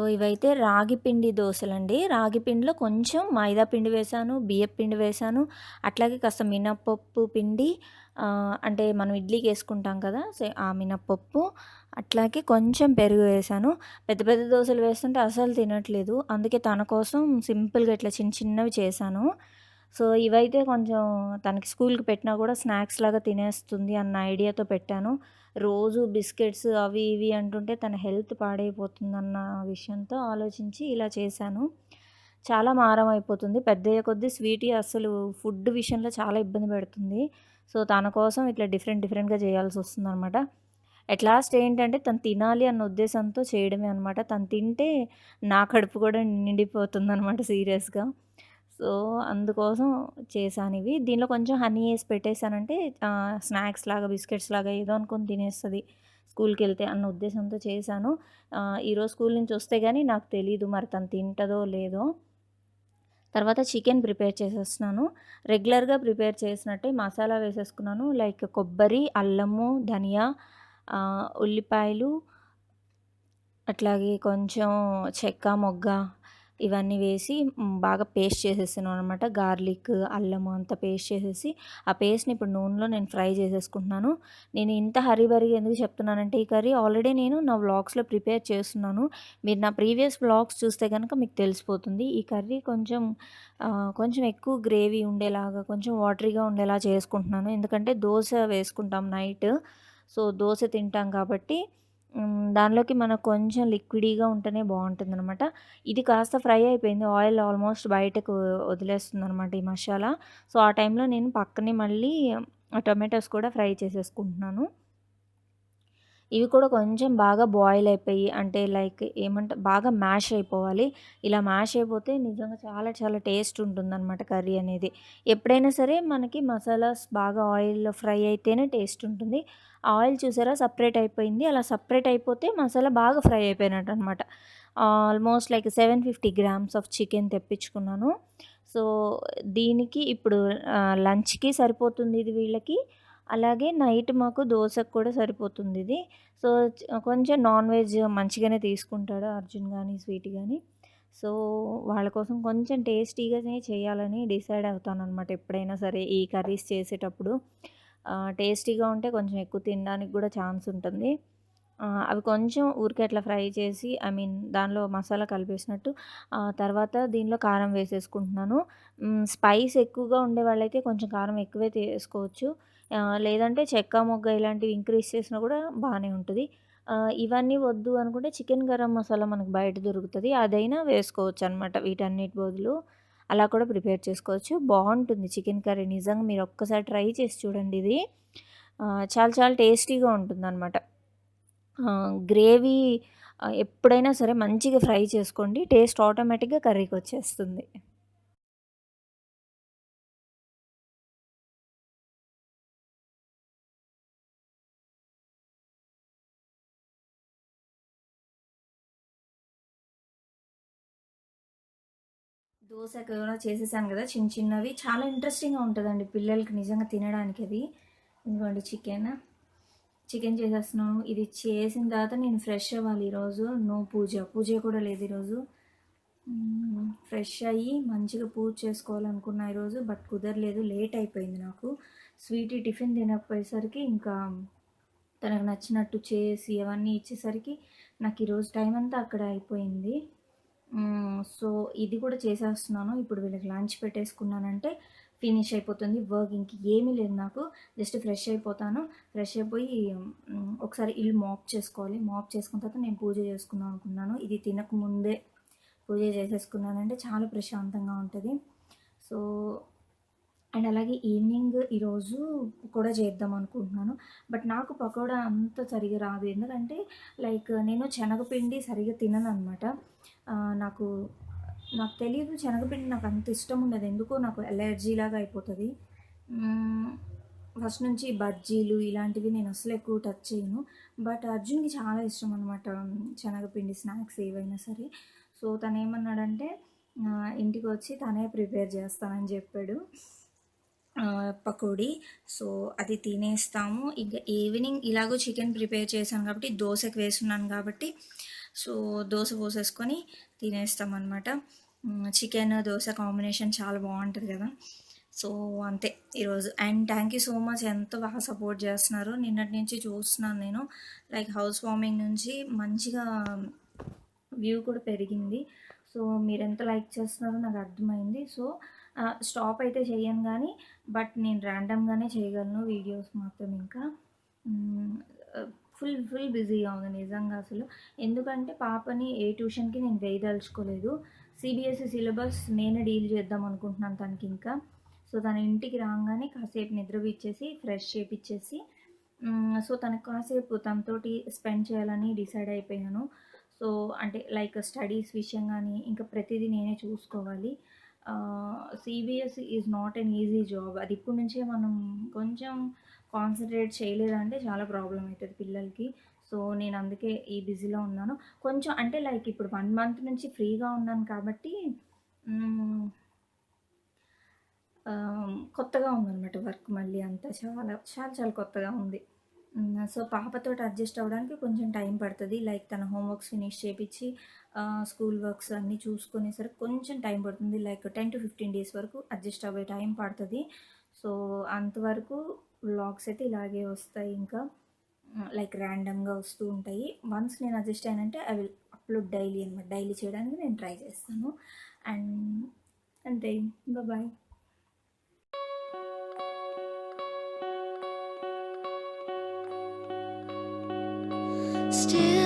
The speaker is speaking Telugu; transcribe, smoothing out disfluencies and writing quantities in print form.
ఇవైతే రాగి పిండి దోసలండి. రాగి పిండిలో కొంచెం మైదా పిండి వేశాను, బియ్యపు పిండి వేశాను. అట్లాగే కాస్త మినపప్పు పిండి అంటే మనం ఇడ్లీకేసుకుంటాం కదా! ఆ మినపప్పు, అట్లాగే కొంచెం పెరుగు వేశాను. పెద్ద పెద్ద దోసలు వేస్తుంటే అసలు తినట్లేదు. అందుకే తన కోసం సింపుల్‌గా ఇట్లా చిన్న చిన్నవి చేశాను. ఇవైతే కొంచెం తనకి స్కూల్‌కి పెట్టినా కూడా స్నాక్స్‌లాగా తినేస్తుంది అన్న ఐడియాతో పెట్టాను. రోజు బిస్కెట్స్ అవి ఇవి అంటుంటే తన హెల్త్ పాడైపోతుందన్న విషయంతో ఆలోచించి ఇలా చేశాను. చాలా మారం అయిపోతుంది. పెద్దయ్యే కొద్దీ స్వీటీ అస్సలు ఫుడ్ విషయంలో చాలా ఇబ్బంది పెడుతుంది. తన కోసం ఇట్లా డిఫరెంట్ డిఫరెంట్‌గా చేయాల్సొస్తుందనమాట. అట్ లాస్ట్ ఏంటంటే తను తినాలి అన్న ఉద్దేశంతో చేయడమే అనమాట. తను తింటే నా కడుపు కూడా నిండిపోతుందనమాట సీరియస్‌గా. సో, అందుకోసం చేశానివి. దీనిలో కొంచెం హనీ ఏసి పెట్టేసానంటే స్నాక్స్‌లాగా, బిస్కెట్స్‌లాగా ఏదో అనుకోని తినేస్తది స్కూల్‌కెళ్తే అన్న ఉద్దేశంతో చేశాను. ఈరోజు స్కూల్ నుంచి వస్తే గానీ నాకు తెలీదు మరి తను తింటదో లేదో. తర్వాత చికెన్ ప్రిపేర్ చేసేస్తున్నాను. రెగ్యులర్‌గా ప్రిపేర్ చేసినట్టే మసాలా వేసేసుకున్నాను. లైక్ కొబ్బరి, అల్లము, ధనియా, ఉల్లిపాయలు, అట్లాగే కొంచెం చెక్క, మొగ్గ ఇవన్నీ వేసి బాగా పేస్ట్ చేసేసాననమాట. గార్లిక్, అల్లము అంతా పేస్ట్ చేసేసి, ఆ పేస్ట్‌ని ఇప్పుడు నూనెలో నేను ఫ్రై చేసేసుకుంటున్నాను. నేను ఇంత హరీబరీగా ఎందుకు చెప్తున్నానంటే, ఈ కర్రీ ఆల్రెడీ నేను నా వ్లాగ్స్‌లో ప్రిపేర్ చేస్తున్నాను. మీరు నా ప్రీవియస్ వ్లాగ్స్ చూస్తే గనక మీకు తెలిసిపోతుంది. ఈ కర్రీ కొంచెం ఎక్కువ గ్రేవీ ఉండేలాగా, కొంచెం వాటరీగా ఉండేలా చేసుకుంటున్నాను. ఎందుకంటే దోస వేసుకుంటాం నైట్. దోస తింటాం కాబట్టి దానిలోకి మనకు కొంచెం లిక్విడీగా ఉంటేనే బావుంటుందనమాట. ఇది కాస్త ఫ్రై అయిపోయింది. ఆయిల్ ఆల్మోస్ట్ బయటకు వదిలేస్తుందనమాట ఈ మసాలా. ఆ టైంలో నేను పక్కనే మళ్ళీ టొమాటోస్ కూడా ఫ్రై చేసేసుకుంటున్నాను. ఇవి కూడా కొంచెం బాగా బాయిల్ అయిపోయి అంటే లైక్ బాగా మ్యాష్ అయిపోవాలి. ఇలా మ్యాష్ అయిపోతే నిజంగా చాలా చాలా టేస్ట్ ఉంటుందనమాట కర్రీ అనేది. ఎప్పుడైనా సరే మనకి మసాలాస్ బాగా ఆయిల్‌లో ఫ్రై అయితేనే టేస్ట్ ఉంటుంది. ఆయిల్ చూసారా సెపరేట్ అయిపోయింది. అలా సెపరేట్ అయిపోతే మసాలా బాగా ఫ్రై అయిపోయినట్టనమాట. Almost like 750 grams of chicken తెప్పించుకున్నాను. సో, దీనికి ఇప్పుడు లంచ్‌కి సరిపోతుంది ఇది వీళ్ళకి. అలాగే నైట్ మాకు దోసకి కూడా సరిపోతుందిది. సో, కొంచెం నాన్ వెజ్ మంచిగానే తీసుకుంటాడు అర్జున్ గాని, స్వీటీ గాని. సో, వాళ్ళ కోసం కొంచెం టేస్టీగానే చేయాలని డిసైడ్ అవుతాననమాట ఎప్పుడైనా సరే ఈ కర్రీస్ చేసేటప్పుడు. టేస్టీగా ఉంటే కొంచెం ఎక్కువ తినడానికి గూడా ఛాన్స్ ఉంటుంది. అవి కొంచెం ఊరికే అట్లా ఫ్రై చేసి దానిలో మసాలా కలిపేసినట్టు తర్వాత దీనిలో కారం వేసేసుకుంటున్నాను. స్పైస్ ఎక్కువగా ఉండేవాళ్ళైతే కొంచెం కారం ఎక్కువే తీసుకోవచ్చు. లేదంటే చెక్క, మొగ్గ ఇలాంటివి ఇంక్రీజ్ చేసినా కూడా బానే ఉంటది. ఇవన్నీ వద్దు అనుకుంటే చికెన్ గరం మసాలా మనకు బయట దొరుకుతది. అదైనా వేసుకోవచ్చనమాట వీటన్నిటి బదులు. అలా కూడా ప్రిపేర్ చేసుకోవచ్చు. బావుంటుంది చికెన్ కర్రీ నిజంగా మీరు ఒక్కసారి ట్రై చేసి చూడండి ఇది. చాలా చాలా టేస్టీగా ఉంటుందనమాట. గ్రేవీ ఎప్పుడైనా సరే మంచిగా ఫ్రై చేసుకోండి. టేస్ట్ ఆటోమేటిక్‌గా కర్రీకొచ్చేస్తుంది. దోస కూడా చేసేసాను గదా! చిన్న చిన్నవి. చాలా ఇంట్రెస్టింగ్‌గా ఉంటదండి పిల్లలకి నిజంగా తినడానికి అది. ఇదిగోండి చికెన్. చికెన్ చేసేస్తున్నాను. ఇది చేసిన తర్వాత నేను ఫ్రెష్ అవ్వాలి ఈరోజు. నో పూజ. పూజ కూడా లేదు ఈరోజు. ఫ్రెష్ అయ్యి మంచిగా పూజ చేసుకోవాలనుకున్నా ఈరోజు. బట్ కుదరలేదు. లేట్ అయిపోయింది నాకు. స్వీటీ టిఫిన్ తినకపోయేసరికి ఇంకా తనకు నచ్చినట్టు చేసి అవన్నీ ఇచ్చేసరికి నాకు ఈరోజు టైం అంతా అక్కడ అయిపోయింది. సో, ఇది కూడా చేసేస్తున్నాను. ఇప్పుడు వీళ్ళకి లంచ్ పెట్టేసుకున్నానంటే ఫినిష్ అయిపోతుంది. వర్క్ ఇంక ఏమీ లేదు నాకు. జస్ట్ ఫ్రెష్ అయిపోతాను. ఫ్రెష్ అయిపోయి ఒకసారి ఇల్లు మాప్ చేసుకోవాలి. మాప్ చేసుకున్న తర్వాత నేను పూజ చేసుకుందాం అనుకున్నాను. ఇది తినకముందే పూజ చేసేసుకున్నానంటే చాలా ప్రశాంతంగా ఉంటది. సో, అండ్ అలాగే ఈవినింగ్ ఈరోజు పకోడా చేద్దాం అనుకుంటున్నాను. బట్ నాకు పకోడా అంత సరిగ్గా రాదు. ఎందుకంటే లైక్ నేను శనగపిండి సరిగ్గా తినననమాట. నాకు నాకు తెలీదు శనగపిండి నాకు అంత ఇష్టం ఉండదు. ఎందుకో నాకు అలర్జీ లాగా అయిపోతది. ఫస్ట్ నుంచి బజ్జీలు ఇలాంటివి నేను అసలు ఎక్కువ టచ్ చేయను. బట్ అర్జున్‌కి చాలా ఇష్టం అనమాట శనగపిండి స్నాక్స్ ఏవైనా సరే. సో, తనేమన్నాడంటే ఇంటికొచ్చి తనే ప్రిపేర్ చేస్తానని చెప్పాడు. పకోడీ. సో, అది తినేస్తాము. ఇంక ఈవినింగ్ ఇలాగో చికెన్ ప్రిపేర్ చేశాను కాబట్టి దోసకి వేస్తున్నాను కాబట్టి సో దోస పోసేసుకొని తినేస్తామన్నమాట. చికెన్, దోస కాంబినేషన్ చాలా బావుంటది కదా! సో అంతే ఈరోజు. And thank you so much, ఎంత బాగా సపోర్ట్ చేస్తున్నారు. నిన్నటి నుంచి చూస్తున్నాను నేను. లైక్ హౌస్ వార్మింగ్ నుంచి మంచిగా వ్యూ కూడా పెరిగింది. సో మీరెంత లైక్ చేస్తున్నారో నాకు అర్థమైంది. సో స్టాప్ అయితే చేయను కానీ, బట్ నేను ర్యాండమ్‌గానే చేయగలను వీడియోస్ మాత్రం ఇంకా. హ్మ్. ఫుల్ ఫుల్ బిజీగా ఉంది నిజంగా అసలు. ఎందుకంటే పాపని ఏ ట్యూషన్‌కి నేను వేయదలుచుకోలేదు. సీబీఎస్‌ఈ సిలబస్ నేనే డీల్ చేద్దాం అనుకుంటున్నాను తనకింకా. సో తను ఇంటికి రాంగానే కాసేపు నిద్రపిచ్చేసి, ఫ్రెష్ చేపిచ్చేసి, సో తనకి కాసేపు తనతోటి స్పెండ్ చేయాలని డిసైడ్ అయిపోయాను. సో అంటే లైక్ స్టడీస్ విషయం గానీ, ఇంకా ప్రతిదీ నేనే చూసుకోవాలి. CBSE is not an easy job. అది ఇప్పటి నుంచే మనం కొంచెం కాన్సంట్రేట్ చేయలేదంటే చాలా ప్రాబ్లమ్ అయితది పిల్లలకి. సో నేను అందుకే ఈ బిజీలో ఉన్నాను. కొంచెం అంటే లైక్ ఇప్పుడు 1 మంత్ నుంచి ఫ్రీగా ఉన్నాను కాబట్టి హ్మ్. కొత్తగా ఉందనమాట వర్క్ మళ్ళీ అంతా చాలా, చాలా చాలా కొత్తగా ఉంది. సో పాపతోటి అడ్జస్ట్ అవ్వడానికి కొంచెం టైం పడతది. లైక్ తన హోమ్ వర్క్స్ ఫినిష్ చేపిచ్చి, స్కూల్ వర్క్స్ అన్నీ చూసుకునేసరికి కొంచెం టైం పడుతుంది. లైక్ 10-15 డేస్ వరకు అడ్జస్ట్ అవ్వే టైం పడతది. సో అంతవరకు వ్లాగ్స్ అయితే ఇలాగే వస్తాయి ఇంకా. లైక్ ర్యాండమ్‌గా వస్తూ ఉంటాయి. వన్స్ నేను అడ్జస్ట్ అయ్యానంటే ఐ విల్ అప్‌లోడ్ డైలీ అనమాట. డైలీ చేయడానికి నేను ట్రై చేస్తాను. అండ్ అంతే. బాయ్. Still